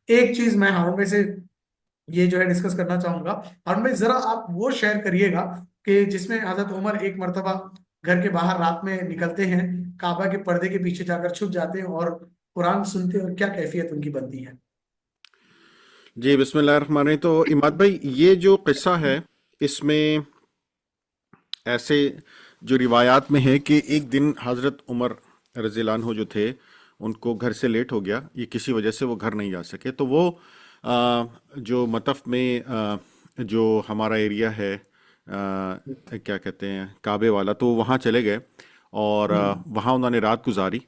ایک چیز میں ہارون بھائی سے یہ جو ہے ڈسکس کرنا چاہوں گا، ہارون بھائی ذرا آپ وہ شیئر کریے گا کہ جس میں حضرت عمر ایک مرتبہ گھر کے باہر رات میں نکلتے ہیں، کعبہ کے پردے کے پیچھے جا کر چھپ جاتے ہیں اور قرآن سنتے ہیں، اور کیا کیفیت ان کی بنتی ہے۔ جی بسم اللہ الرحمن الرحیم۔ تو اماد بھائی یہ جو قصہ ہے اس میں ایسے جو روایات میں ہے کہ ایک دن حضرت عمر رضی اللہ عنہ جو تھے ان کو گھر سے لیٹ ہو گیا، یہ کسی وجہ سے وہ گھر نہیں جا سکے، تو وہ جو مطف میں جو ہمارا ایریا ہے کیا کہتے ہیں کعبے والا، تو وہاں چلے گئے اور وہاں انہوں نے رات گزاری۔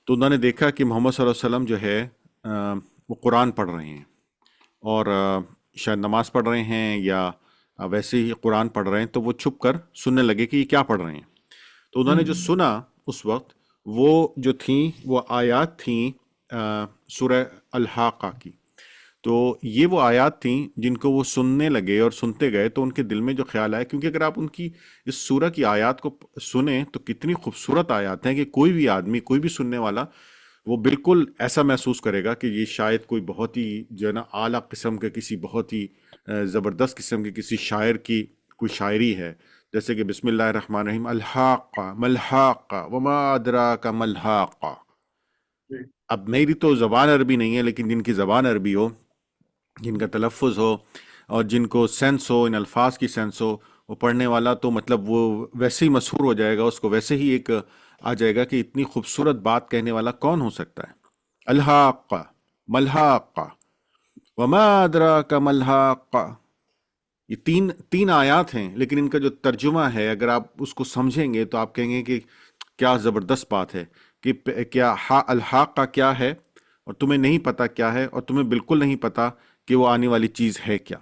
تو انہوں نے دیکھا کہ محمد صلی اللہ علیہ وسلم جو ہے وہ قرآن پڑھ رہے ہیں، اور شاید نماز پڑھ رہے ہیں یا ویسے ہی قرآن پڑھ رہے ہیں، تو وہ چھپ کر سننے لگے کہ یہ کیا پڑھ رہے ہیں۔ تو انہوں نے جو سنا اس وقت وہ جو تھیں وہ آیات تھیں سورہ الحاقہ کی۔ تو یہ وہ آیات تھیں جن کو وہ سننے لگے اور سنتے گئے، تو ان کے دل میں جو خیال آیا، کیونکہ اگر آپ ان کی اس سورہ کی آیات کو سنیں تو کتنی خوبصورت آیات ہیں کہ کوئی بھی آدمی، کوئی بھی سننے والا وہ بالکل ایسا محسوس کرے گا کہ یہ شاید کوئی بہت ہی جو ہے نا اعلیٰ قسم کے کسی بہت ہی زبردست قسم کے کسی شاعر کی کوئی شاعری ہے، جیسے کہ بسم اللہ الرحمن الرحیم، الحاقہ ملحاقہ وما ادراک ملحاقہ۔ اب میری تو زبان عربی نہیں ہے، لیکن جن کی زبان عربی ہو، جن کا تلفظ ہو اور جن کو سینس ہو، ان الفاظ کی سینس ہو، وہ پڑھنے والا تو مطلب وہ ویسے ہی مسحور ہو جائے گا، اس کو ویسے ہی ایک آ جائے گا کہ اتنی خوبصورت بات کہنے والا کون ہو سکتا ہے۔ الحاقہ ملحاقہ وما ادراک ملحاقہ، یہ تین آیات ہیں، لیکن ان کا جو ترجمہ ہے اگر آپ اس کو سمجھیں گے تو آپ کہیں گے کہ کیا زبردست بات ہے کہ کیا الحاق کا کیا ہے اور تمہیں نہیں پتا کیا ہے، اور تمہیں بالکل نہیں پتا کہ وہ آنے والی چیز ہے کیا۔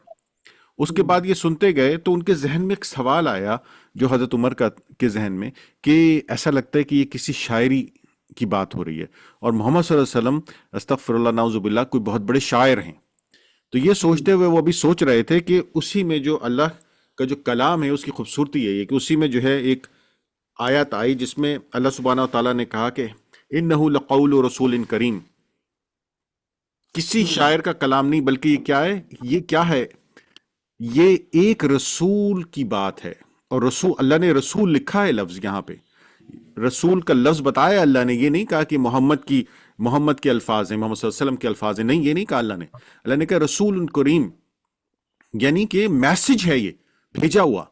اس کے بعد یہ سنتے گئے تو ان کے ذہن میں ایک سوال آیا، جو حضرت عمر کے ذہن میں، کہ ایسا لگتا ہے کہ یہ کسی شاعری کی بات ہو رہی ہے، اور محمد صلی اللہ علیہ وسلم استغفر اللہ نعوذ باللہ کوئی بہت بڑے شاعر ہیں۔ تو یہ سوچتے ہوئے وہ ابھی سوچ رہے تھے کہ اسی میں جو اللہ کا جو کلام ہے اس کی خوبصورتی ہے یہ کہ اسی میں جو ہے ایک آیت آئی جس میں اللہ سبحانہ و تعالیٰ نے کہا کہ انہ لقول رسول کریم، کسی شاعر کا کلام نہیں بلکہ یہ کیا ہے، یہ ایک رسول کی بات ہے۔ اور رسول، اللہ نے رسول لکھا ہے لفظ یہاں پہ، رسول کا لفظ بتایا اللہ نے، یہ نہیں کہا کہ محمد کے الفاظ ہیں، محمد صلی اللہ علیہ وسلم کے الفاظ ہیں، نہیں، یہ نہیں کہا اللہ نے کہا رسول کریم، یعنی کہ میسج ہے یہ بھیجا ہوا،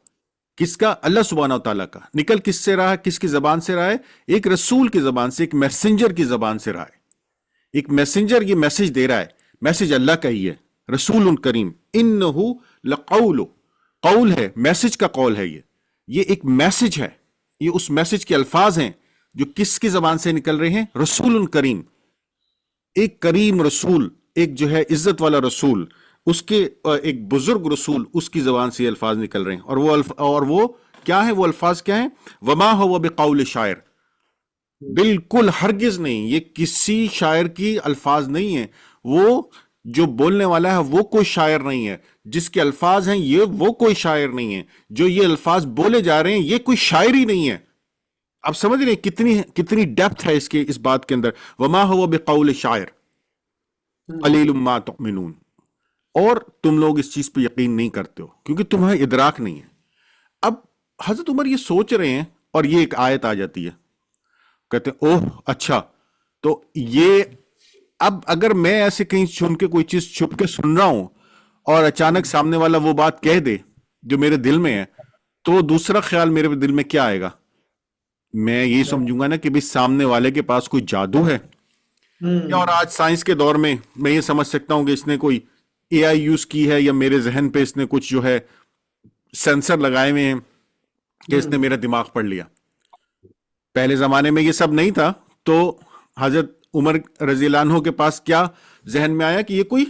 کس کا؟ اللہ سبحانہ و تعالیٰ کا۔ نکل کس سے رہا ہے، کس کی زبان سے رہا ہے؟ ایک رسول کی زبان سے، ایک میسنجر کی زبان سے رہا ہے۔ ایک میسنجر یہ میسج دے رہا ہے، میسج اللہ کا ہی ہے، رسول کریم انہو لقول، قول ہے، میسج کا قول ہے، یہ ایک میسج ہے، یہ اس میسج کے الفاظ ہیں جو کس کی زبان سے نکل رہے ہیں؟ رسول کریم، ایک کریم رسول، ایک جو ہے عزت والا رسول، اس کے ایک بزرگ رسول، اس کی زبان سے یہ الفاظ نکل رہے ہیں۔ اور وہ کیا ہیں؟ وہ الفاظ کیا ہیں؟ وما هو بقول شاعر، بالکل ہرگز نہیں، یہ کسی شاعر کی الفاظ نہیں ہیں، وہ جو بولنے والا ہے وہ کوئی شاعر نہیں ہے، جس کے الفاظ ہیں وہ کوئی شاعر نہیں ہے، جو یہ الفاظ بولے جا رہے ہیں یہ کوئی شاعری نہیں ہے۔ آپ سمجھ رہے ہیں کتنی ڈیپتھ ہے اس بات کے اندر؟ وما هو بقول شاعر قلیل ما تؤمنون، اور تم لوگ اس چیز پہ یقین نہیں کرتے ہو کیونکہ تمہیں ادراک نہیں ہے۔ اب حضرت عمر یہ سوچ رہے ہیں اور یہ ایک آیت آ جاتی ہے، کہتے ہیں اوہ اچھا، تو یہ اب اگر میں ایسے کہیں سن کے کوئی چیز چھپ کے سن رہا ہوں اور اچانک سامنے والا وہ بات کہہ دے جو میرے دل میں ہے، تو دوسرا خیال میرے دل میں کیا آئے گا؟ میں یہ سمجھوں گا نا کہ بھی سامنے والے کے پاس کوئی جادو ہے، اور آج سائنس کے دور میں یہ سمجھ سکتا ہوں کہ اس نے کوئی اے آئی یوز کی ہے، یا میرے ذہن پہ اس نے کچھ جو ہے سینسر لگائے ہوئے ہیں کہ اس نے میرا دماغ پڑھ لیا۔ پہلے زمانے میں یہ سب نہیں تھا، تو حضرت عمر رضی اللہ عنہ کے پاس کیا ذہن میں آیا کہ یہ کوئی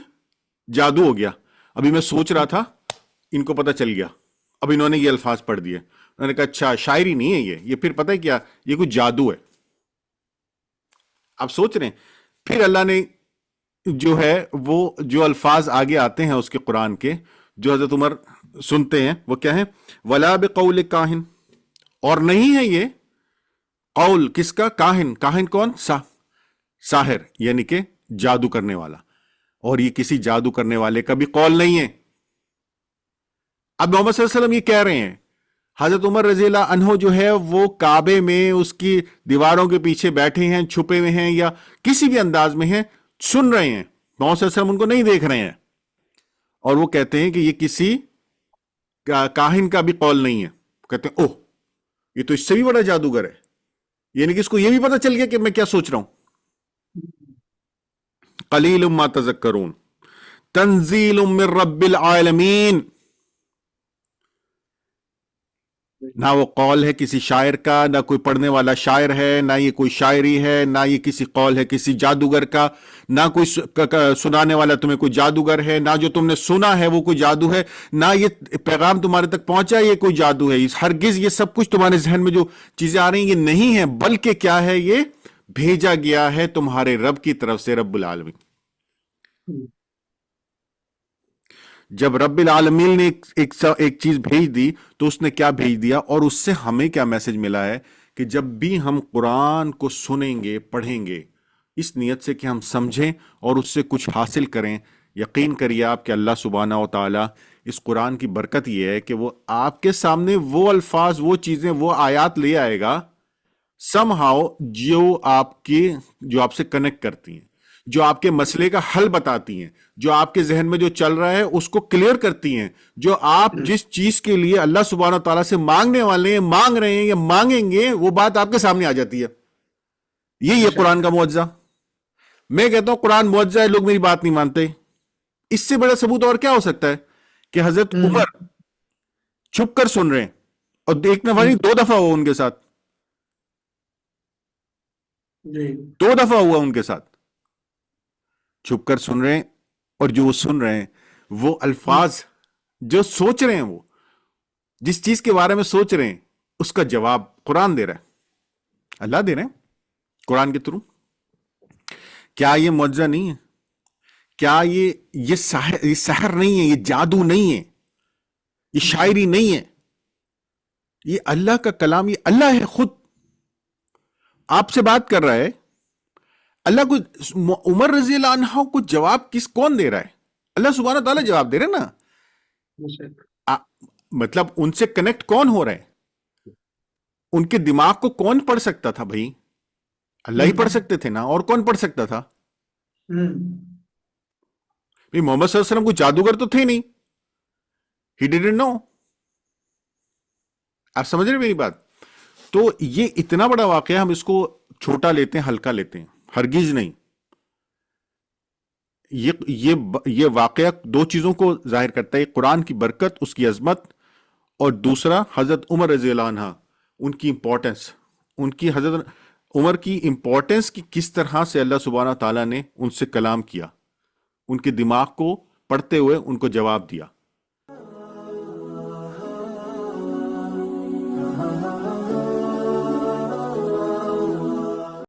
جادو ہو گیا، ابھی میں سوچ رہا تھا ان کو پتہ چل گیا، اب انہوں نے یہ الفاظ پڑھ دیے، انہوں نے کہا اچھا شاعری نہیں ہے یہ پھر پتہ ہے کیا، یہ کوئی جادو ہے۔ آپ سوچ رہے ہیں پھر اللہ نے جو ہے وہ جو الفاظ آگے آتے ہیں اس کے قرآن کے، جو حضرت عمر سنتے ہیں، وہ کیا ہے؟ ولا بقول کاہن، اور نہیں ہے یہ قول کس کا؟ کاہن، کاہن کون؟ ساحر، یعنی کہ جادو کرنے والا، اور یہ کسی جادو کرنے والے کا بھی قول نہیں ہے۔ اب محمد صلی اللہ علیہ وسلم یہ کہہ رہے ہیں، حضرت عمر رضی اللہ عنہ جو ہے وہ کعبے میں اس کی دیواروں کے پیچھے بیٹھے ہیں، چھپے ہوئے ہیں یا کسی بھی انداز میں ہیں، سن رہے ہیں، محمد صلی اللہ علیہ وسلم ان کو نہیں دیکھ رہے ہیں، اور وہ کہتے ہیں کہ یہ کسی کاہن کا بھی قول نہیں ہے۔ کہتے ہیں اوہ، یہ تو اس سے بھی بڑا جادوگر ہے، یعنی کہ اس کو یہ بھی پتا چل گیا کہ میں کیا سوچ رہا ہوں۔ قلیل ما تذکرون، تنزیل من رب العالمین۔ نہ وہ قول ہے کسی شاعر کا، نہ کوئی پڑھنے والا شاعر ہے، نہ یہ کوئی شاعری ہے، نہ یہ کسی قول ہے کسی جادوگر کا، نہ کوئی سنانے والا تمہیں کوئی جادوگر ہے، نہ جو تم نے سنا ہے وہ کوئی جادو ہے، نہ یہ پیغام تمہارے تک پہنچا یہ کوئی جادو ہے۔ ہرگز یہ سب کچھ تمہارے ذہن میں جو چیزیں آ رہی ہیں یہ نہیں ہے، بلکہ کیا ہے، یہ بھیجا گیا ہے تمہارے رب کی طرف سے، رب العالمین۔ جب رب العالمین نے ایک چیز بھیج دی تو اس نے کیا بھیج دیا، اور اس سے ہمیں کیا میسج ملا ہے کہ جب بھی ہم قرآن کو سنیں گے، پڑھیں گے، اس نیت سے کہ ہم سمجھیں اور اس سے کچھ حاصل کریں، یقین کریے آپ کہ اللہ سبحانہ و تعالی اس قرآن کی برکت یہ ہے کہ وہ آپ کے سامنے وہ الفاظ، وہ چیزیں، وہ آیات لے آئے گا سم ہاؤ جو آپ سے کنیکٹ کرتی ہیں، جو آپ کے مسئلے کا حل بتاتی ہیں، جو آپ کے ذہن میں جو چل رہا ہے اس کو کلیئر کرتی ہیں، جو آپ جس چیز کے لیے اللہ سبحانہ تعالیٰ سے مانگنے والے ہیں، مانگ رہے ہیں یا مانگیں گے، وہ بات آپ کے سامنے آ جاتی ہے۔ یہ قرآن کا معجزہ۔ میں کہتا ہوں قرآن معجزہ ہے، لوگ میری بات نہیں مانتے۔ اس سے بڑا ثبوت اور کیا ہو سکتا ہے کہ حضرت عمر چھپ کر سن رہے ہیں، اور دیکھنے والی 2 دفعہ ہوا ان کے ساتھ، 2 دفعہ ہوا ان کے ساتھ، چھپ کر سن رہے ہیں، اور جو وہ سن رہے ہیں وہ الفاظ جو سوچ رہے ہیں، وہ جس چیز کے بارے میں سوچ رہے ہیں اس کا جواب قرآن دے رہا ہے، اللہ دے رہے ہیں قرآن کے تھرو۔ کیا یہ معجزہ نہیں ہے؟ کیا یہ سحر نہیں ہے، یہ جادو نہیں ہے، یہ شاعری نہیں ہے، یہ اللہ کا کلام، یہ اللہ ہے خود آپ سے بات کر رہا ہے۔ اللہ کو، عمر رضی اللہ عنہ کو جواب کون دے رہا ہے؟ اللہ سبحانہ تعالیٰ جواب دے رہے نا۔ مطلب ان سے کنیکٹ کون ہو رہا ہے؟ ان کے دماغ کو کون پڑھ سکتا تھا بھائی؟ اللہ ہی پڑھ سکتے تھے نا، اور کون پڑھ سکتا تھا؟ محمد صلی اللہ علیہ وسلم کوئی جادوگر تو تھے نہیں، ہی ڈیڈنٹ نو۔ آپ سمجھ رہے میری بات؟ تو یہ اتنا بڑا واقعہ، ہم اس کو چھوٹا لیتے ہیں، ہلکا لیتے ہیں، ہرگز نہیں۔ یہ واقعہ 2 چیزوں کو ظاہر کرتا ہے، قرآن کی برکت، اس کی عظمت، اور دوسرا حضرت عمر رضی اللہ عنہ، ان کی امپورٹنس، ان کی حضرت عمر کی امپورٹنس کی کس طرح سے اللہ سبحانہ تعالیٰ نے ان سے کلام کیا، ان کے دماغ کو پڑھتے ہوئے ان کو جواب دیا۔